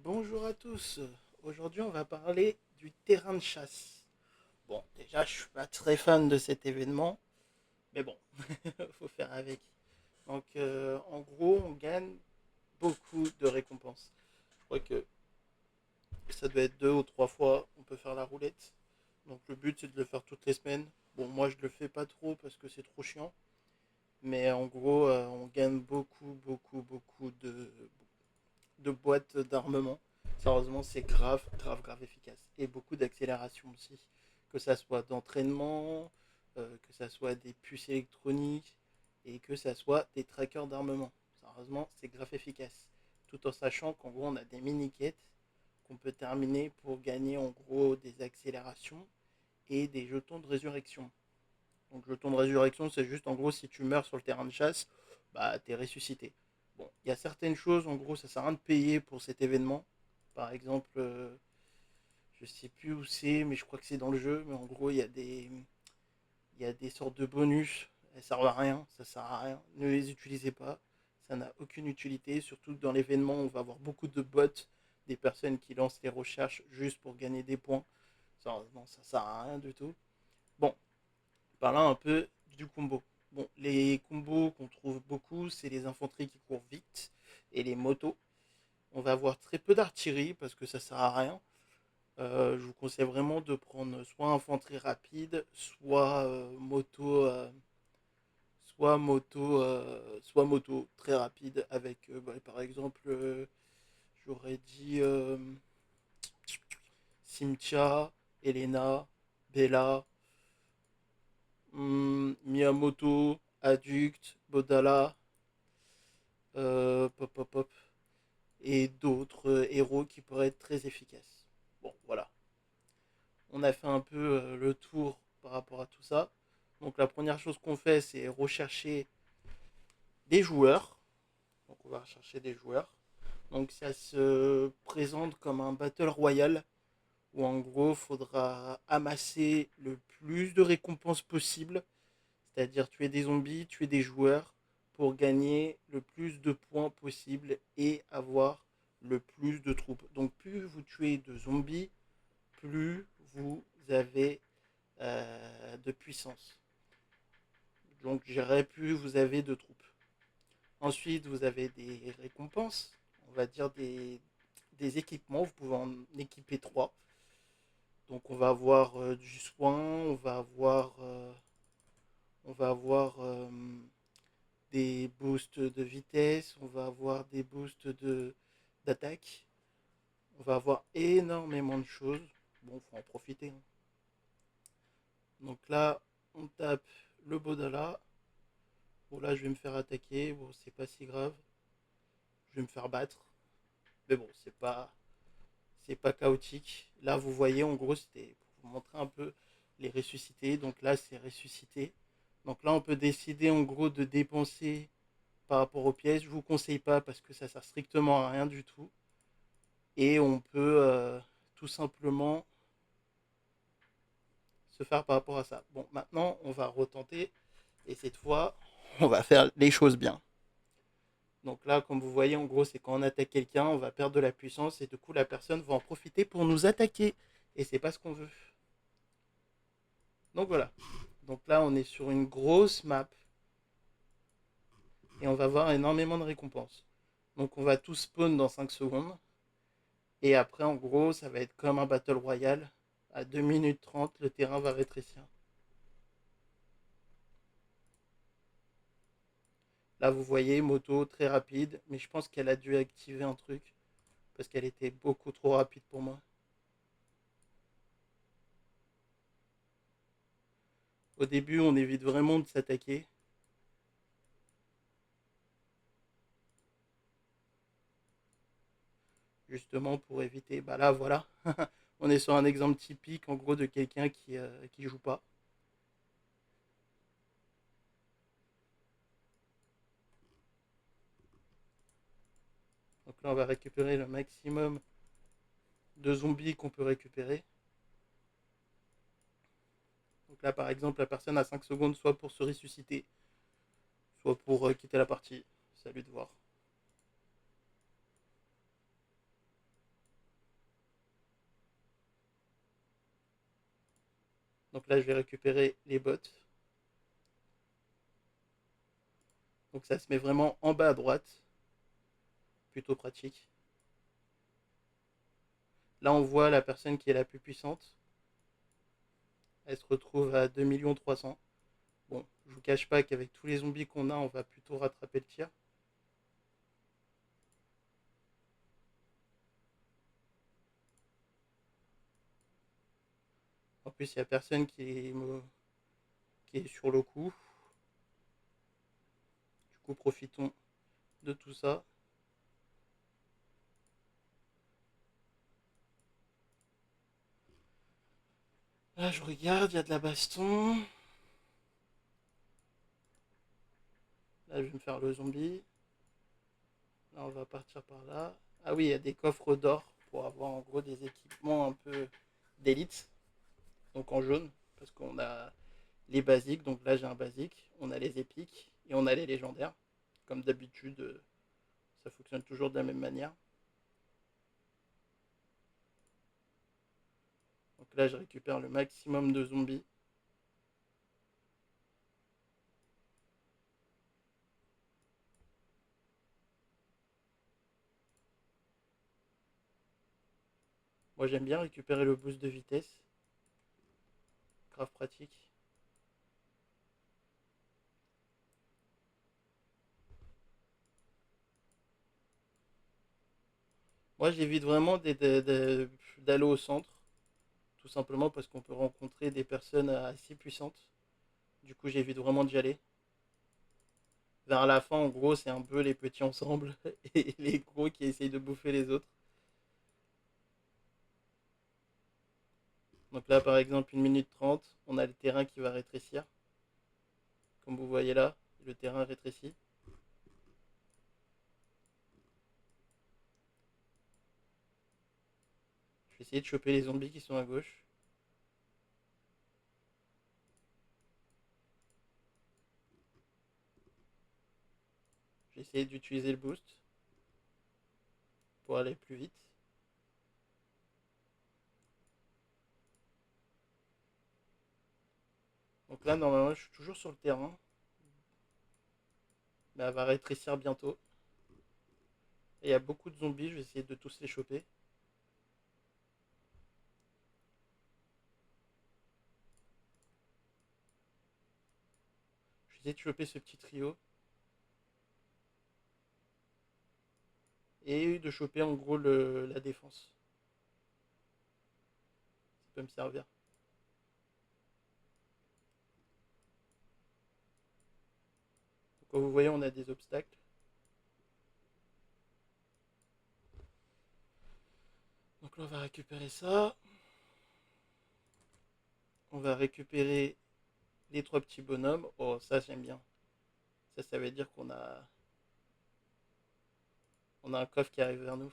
Bonjour à tous. Aujourd'hui, on va parler du terrain de chasse. Bon, déjà, je suis pas très fan de cet événement, mais bon, faut faire avec. Donc, en gros, on gagne beaucoup de récompenses. Je crois que ça doit être deux ou trois fois, on peut faire la roulette. Donc, le but, c'est de le faire toutes les semaines. Bon, moi, je le fais pas trop parce que c'est trop chiant. Mais en gros, on gagne beaucoup de boîtes d'armement. Sérieusement, c'est grave efficace. Et beaucoup d'accélération aussi. Que ça soit d'entraînement, que ça soit des puces électroniques et que ça soit des trackers d'armement. Sérieusement, c'est grave efficace. Tout en sachant qu'en gros, on a des mini-quêtes qu'on peut terminer pour gagner en gros des accélérations et des jetons de résurrection. Donc, jeton de résurrection, c'est juste en gros, si tu meurs sur le terrain de chasse, bah, t'es ressuscité. Bon, il y a certaines choses, en gros, ça sert à rien de payer pour cet événement. Par exemple, je sais plus où c'est, mais je crois que c'est dans le jeu. Mais en gros, il y a des sortes de bonus. Elles servent à rien, ça sert à rien. Ne les utilisez pas. Ça n'a aucune utilité. Surtout que dans l'événement, on va avoir beaucoup de bots, des personnes qui lancent les recherches juste pour gagner des points. Non, ça sert à rien du tout. Bon, parlant un peu du combo. Bon, les combos qu'on trouve beaucoup, c'est les infanteries qui courent vite et les motos. On va avoir très peu d'artillerie parce que ça sert à rien. Je vous conseille vraiment de prendre soit infanterie rapide, soit moto très rapide avec, bah, par exemple, j'aurais dit Simcha, Elena, Bella, Miyamoto, Adduct, Bodala, pop pop pop, et d'autres héros qui pourraient être très efficaces. Bon, voilà. On a fait un peu le tour par rapport à tout ça. Donc la première chose qu'on fait, c'est rechercher des joueurs. Donc on va rechercher des joueurs. Donc ça se présente comme un battle royal où en gros il faudra amasser le plus de récompenses possible, c'est-à-dire tuer des zombies, tuer des joueurs pour gagner le plus de points possible et avoir le plus de troupes. Donc plus vous tuez de zombies, plus vous avez de puissance. Donc j'irai plus vous avez de troupes. Ensuite, vous avez des récompenses, on va dire des équipements. Vous pouvez en équiper trois. Donc on va avoir du soin, on va avoir des boosts de vitesse, on va avoir des boosts d'attaque, on va avoir énormément de choses. Bon, faut en profiter, hein. Donc là, on tape le Bodala. Bon, là, je vais me faire attaquer. Bon, c'est pas si grave. Je vais me faire battre. Mais bon, c'est pas chaotique. Là, vous voyez, en gros, c'était pour vous montrer un peu les ressuscités. Donc là, c'est ressuscité. Donc là, on peut décider en gros de dépenser par rapport aux pièces. Je vous conseille pas parce que ça sert strictement à rien du tout. Et on peut tout simplement se faire par rapport à ça. Bon, maintenant, on va retenter. Et cette fois, on va faire les choses bien. Donc là, comme vous voyez, en gros, c'est quand on attaque quelqu'un, on va perdre de la puissance et du coup, la personne va en profiter pour nous attaquer. Et c'est pas ce qu'on veut. Donc voilà. Donc là, on est sur une grosse map et on va avoir énormément de récompenses. Donc on va tout spawn dans 5 secondes. Et après, en gros, ça va être comme un Battle Royale. À 2 minutes 30, le terrain va rétrécir. Là, vous voyez, moto très rapide. Mais je pense qu'elle a dû activer un truc. Parce qu'elle était beaucoup trop rapide pour moi. Au début, on évite vraiment de s'attaquer. Justement pour éviter. Bah là, voilà. On est sur un exemple typique, en gros, de quelqu'un qui joue pas. Donc là, on va récupérer le maximum de zombies qu'on peut récupérer. Donc là, par exemple, la personne a 5 secondes soit pour se ressusciter, soit pour quitter la partie. C'est à lui de voir. Donc là, je vais récupérer les bots. Donc ça se met vraiment en bas à droite. Plutôt pratique. Là, on voit la personne qui est la plus puissante. Elle se retrouve à 2 300 000. Bon, je vous cache pas qu'avec tous les zombies qu'on a, on va plutôt rattraper le tir. En plus, il n'y a personne qui est sur le coup. Du coup, profitons de tout ça. Là, je regarde, il y a de la baston. Là, je vais me faire le zombie. Là, on va partir par là. Ah oui, il y a des coffres d'or pour avoir en gros des équipements un peu d'élite. Donc en jaune, parce qu'on a les basiques. Donc là, j'ai un basique. On a les épiques et on a les légendaires. Comme d'habitude, ça fonctionne toujours de la même manière. Donc là, je récupère le maximum de zombies. Moi, j'aime bien récupérer le boost de vitesse. Grave pratique. Moi, j'évite vraiment d'aller au centre. Tout simplement parce qu'on peut rencontrer des personnes assez puissantes. Du coup, j'évite vraiment d'y aller. Vers la fin, en gros, c'est un peu les petits ensemble et les gros qui essayent de bouffer les autres. Donc là, par exemple, 1 minute 30, on a le terrain qui va rétrécir. Comme vous voyez là, le terrain rétrécit. Je vais essayer de choper les zombies qui sont à gauche. Je vais essayer d'utiliser le boost pour aller plus vite. Donc là, normalement, je suis toujours sur le terrain. Mais elle va rétrécir bientôt. Et il y a beaucoup de zombies, je vais essayer de tous les choper. Je vais essayer de choper ce petit trio. Et de choper en gros la défense. Ça peut me servir. Donc, comme vous voyez, on a des obstacles. Donc là, on va récupérer ça. On va récupérer les trois petits bonhommes. Oh, ça, j'aime bien. Ça veut dire on a un coffre qui arrive vers nous.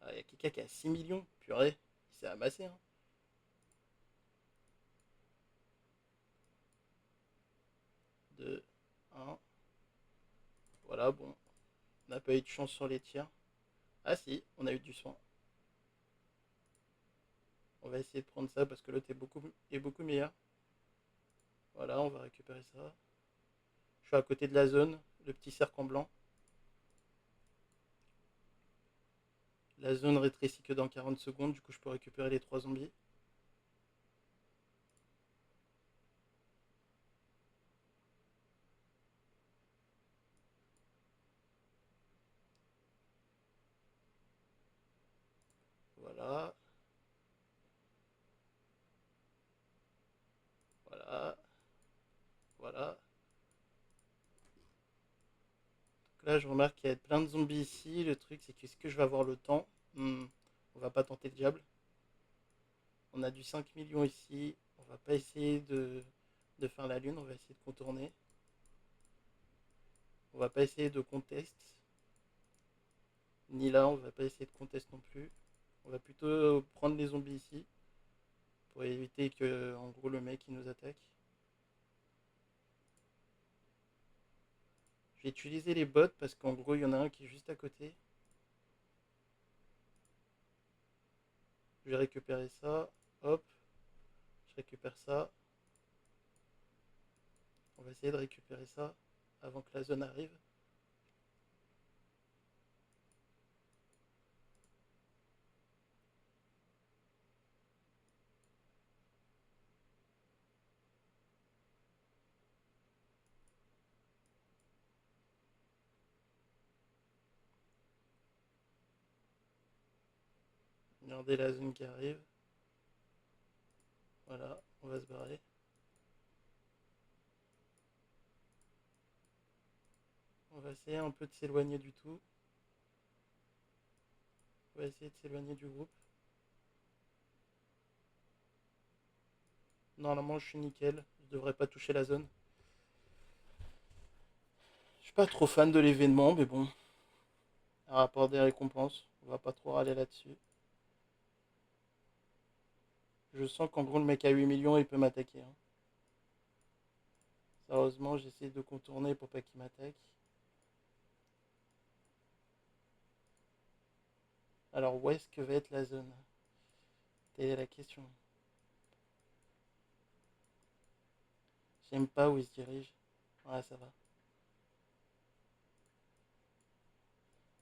Ah, il y a quelqu'un qui a 6 millions. Purée, il s'est amassé. Hein. 2, 1. Voilà, bon. On n'a pas eu de chance sur les tirs. Ah si, on a eu du soin. On va essayer de prendre ça parce que l'autre est beaucoup meilleur. Voilà, on va récupérer ça. Je suis à côté de la zone, le petit cercle en blanc. La zone rétrécit que dans 40 secondes, du coup je peux récupérer les 3 zombies. Voilà, voilà, voilà. Donc là je remarque qu'il y a plein de zombies ici. Le truc c'est que est-ce que je vais avoir le temps? On va pas tenter le diable. On a du 5 millions ici. On va pas essayer de faire la lune, on va essayer de contourner. On va pas essayer de contest. Ni là, on va pas essayer de contest non plus. On va plutôt prendre les zombies ici pour éviter que, en gros, le mec il nous attaque. Je vais utiliser les bots parce qu'en gros, il y en a un qui est juste à côté. Je vais récupérer ça. Hop, je récupère ça. On va essayer de récupérer ça avant que la zone arrive. Regardez la zone qui arrive. Voilà, on va se barrer. On va essayer un peu de s'éloigner du tout. On va essayer de s'éloigner du groupe. Normalement, je suis nickel. Je devrais pas toucher la zone. Je suis pas trop fan de l'événement, mais bon. Un rapport des récompenses. On va pas trop râler là-dessus. Je sens qu'en gros, le mec à 8 millions, il peut m'attaquer, hein. Sérieusement, j'essaie de contourner pour pas qu'il m'attaque. Alors, où est-ce que va être la zone? Telle est la question. J'aime pas où il se dirige. Ouais, ça va.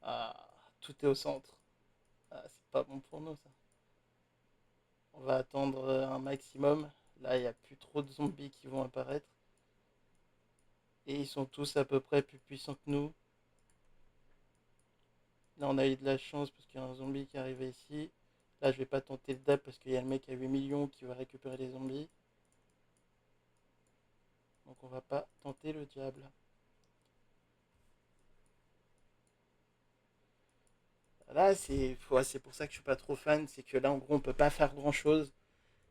Ah, tout est au centre. Ah, c'est pas bon pour nous, ça. On va attendre un maximum. Là, il n'y a plus trop de zombies qui vont apparaître. Et ils sont tous à peu près plus puissants que nous. Là, on a eu de la chance parce qu'il y a un zombie qui est arrivé ici. Là, je vais pas tenter le dab parce qu'il y a le mec à 8 millions qui va récupérer les zombies. Donc, on va pas tenter le diable. Là, c'est pour ça que je suis pas trop fan. C'est que là, en gros, on peut pas faire grand chose.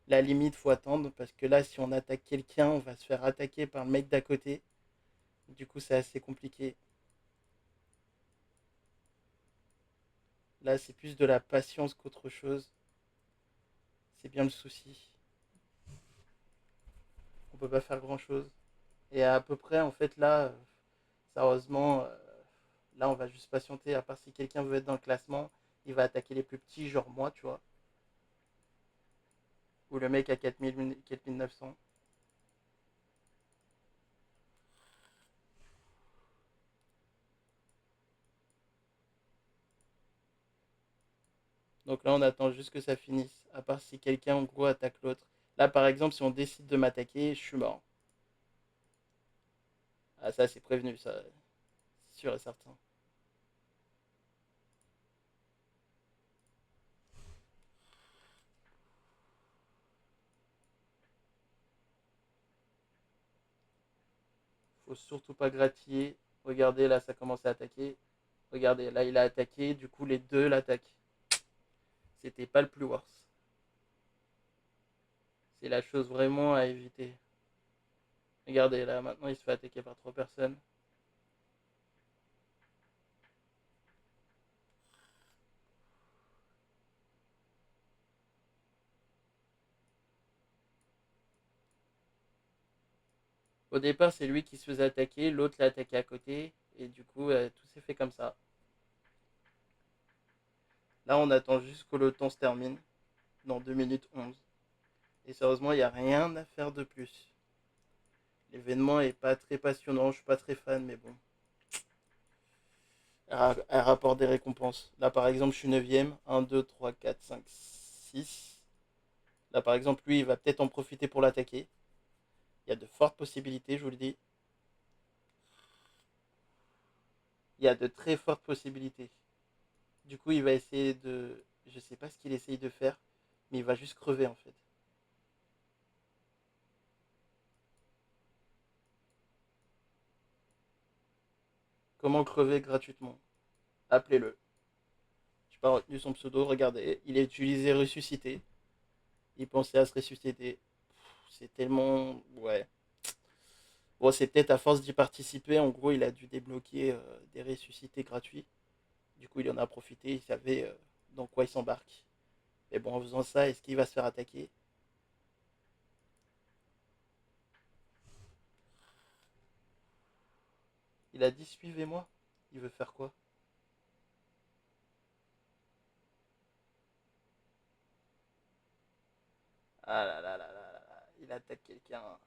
La limite, faut attendre parce que là, si on attaque quelqu'un, on va se faire attaquer par le mec d'à côté. Du coup, c'est assez compliqué. Là, c'est plus de la patience qu'autre chose. C'est bien le souci. On peut pas faire grand chose. Et à peu près, en fait, là, sérieusement, là, on va juste patienter. À part si quelqu'un veut être dans le classement, il va attaquer les plus petits, genre moi, tu vois. Ou le mec à 4900. Donc là, on attend juste que ça finisse. À part si quelqu'un, en gros, attaque l'autre. Là, par exemple, si on décide de m'attaquer, je suis mort. Ah, ça, c'est prévenu, ça. C'est sûr et certain. Faut surtout pas gratiller. Regardez, là, ça commence à attaquer. Regardez, là, il a attaqué. Du coup, les deux l'attaquent. C'était pas le plus worse. C'est la chose vraiment à éviter. Regardez, là, maintenant, il se fait attaquer par trois personnes. Au départ, c'est lui qui se faisait attaquer. L'autre l'a attaqué à côté. Et du coup, tout s'est fait comme ça. Là, on attend juste que le temps se termine. Dans 2 minutes 11. Et sérieusement, il n'y a rien à faire de plus. L'événement est pas très passionnant. Je suis pas très fan, mais bon. Elle rapporte des récompenses. Là, par exemple, je suis 9ème. 1, 2, 3, 4, 5, 6. Là, par exemple, lui, il va peut-être en profiter pour l'attaquer. Il y a de fortes possibilités, je vous le dis. Il y a de très fortes possibilités. Du coup, il va essayer de. Je sais pas ce qu'il essaye de faire, mais il va juste crever en fait. Comment crever gratuitement? Appelez-le. Je n'ai pas retenu son pseudo, regardez. Il a utilisé ressusciter. Il pensait à se ressusciter. C'est tellement. Ouais. Bon, c'est peut-être à force d'y participer. En gros, il a dû débloquer des ressuscités gratuits. Du coup, il en a profité. Il savait dans quoi il s'embarque. Mais bon, en faisant ça, est-ce qu'il va se faire attaquer? Il a dit suivez-moi. Il veut faire quoi? Ah là là là là là là, il attaque quelqu'un.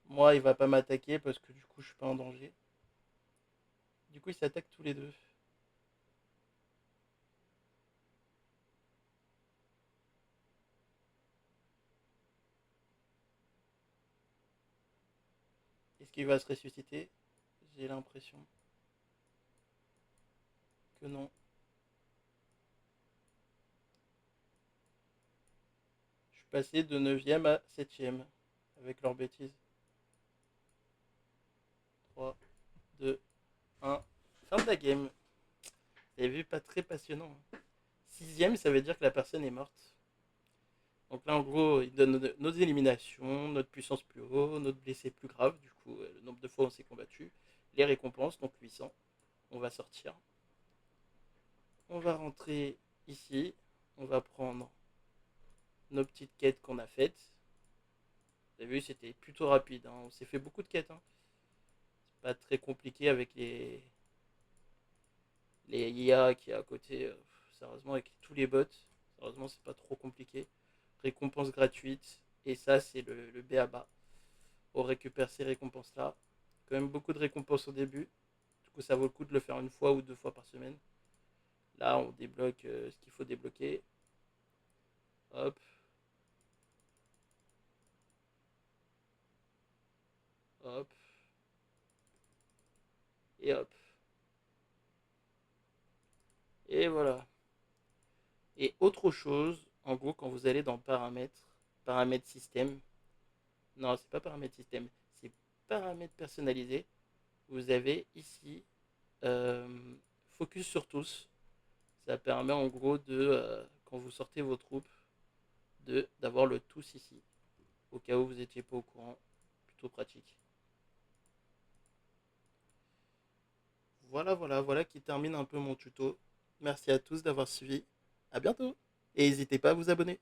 Moi, il va pas m'attaquer parce que du coup, je suis pas en danger. Du coup, ils s'attaquent tous les deux. Est-ce qu'il va se ressusciter? J'ai l'impression que non. Je suis passé de neuvième à septième avec leurs bêtises. 3, 2, 1. Fin de la game. Vous avez vu, pas très passionnant, hein. Sixième, ça veut dire que la personne est morte. Donc là, en gros, il donne nos éliminations, notre puissance plus haut, notre blessé plus grave, du coup, le nombre de fois où on s'est combattu, les récompenses, donc 800. On va sortir. On va rentrer ici. On va prendre nos petites quêtes qu'on a faites. Vous avez vu, c'était plutôt rapide, hein. On s'est fait beaucoup de quêtes, hein. C'est pas très compliqué avec les IA qui est à côté. Sérieusement, avec tous les bots, sérieusement, c'est pas trop compliqué. Récompense gratuite. Et ça, c'est le BABA. On récupère ces récompenses-là. Quand même beaucoup de récompenses au début. Du coup, ça vaut le coup de le faire une fois ou deux fois par semaine. Là, on débloque ce qu'il faut débloquer. Hop, hop, et hop. Et voilà. Et autre chose, en gros, quand vous allez dans paramètres, paramètres système, non, c'est pas paramètres système, c'est paramètres personnalisés, vous avez ici euh, focus sur tous. Ça permet en gros de, quand vous sortez vos troupes, d'avoir le tous ici, au cas où vous n'étiez pas au courant. Plutôt pratique. Voilà, voilà, voilà qui termine un peu mon tuto. Merci à tous d'avoir suivi. À bientôt. Et n'hésitez pas à vous abonner.